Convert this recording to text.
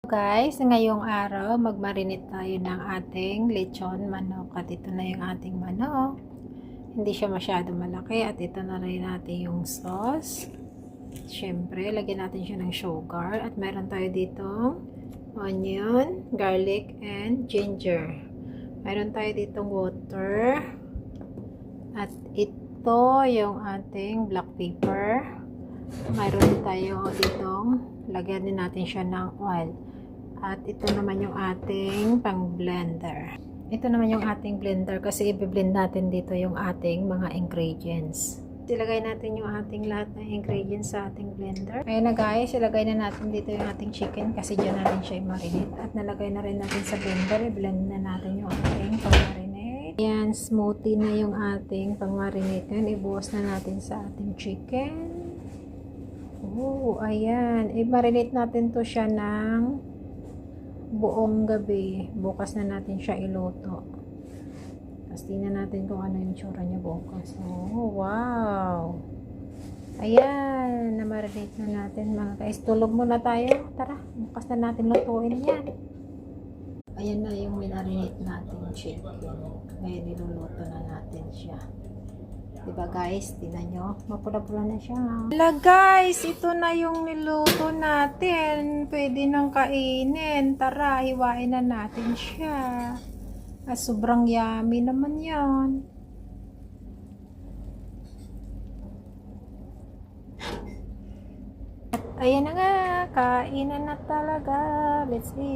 Guys, ngayong araw magmarinate tayo ng ating lechon manok at ito na yung ating manok. Hindi siya masyado malaki at ito na rin natin yung sauce. Siyempre, lagyan natin siya ng sugar at meron tayo ditong onion, garlic, and ginger. Meron tayo ditong water at ito yung ating black pepper. Mayroon tayo ditong lagyan din natin siya ng oil. At ito naman yung ating pang blender. Ito naman yung ating blender kasi i-blend natin dito yung ating mga ingredients. Ilagay natin yung ating lahat ng ingredients sa ating blender. Ayun na guys, ilagay na natin dito yung ating chicken kasi dyan natin siya i-marinate. At nalagay na rin natin sa blender. I-blend na natin yung ating pang-marinate. Ayan, smoothie na yung ating pang-marinate. Ngayon, ibuhos na natin sa ating chicken. Oh, ayan. I-marinate natin to siya ng buong gabi. Bukas na natin siya iluto. Tapos tingnan natin kung ano yung tsura niya bukas. Oh, wow! Ayan, na-marinate na natin mga guys. Tulog muna tayo. Tara, bukas na natin lutuin yan. Ayan na yung minarinate natin chicken. Ngayon niluluto na natin siya. Diba guys, tingnan nyo, mapula-pula na siya. Hala guys, ito na yung niluto natin. Pwede nang kainin. Tara, hiwain na natin siya. At sobrang yummy naman yan. At ayan na nga, kainan na talaga. Let's eat.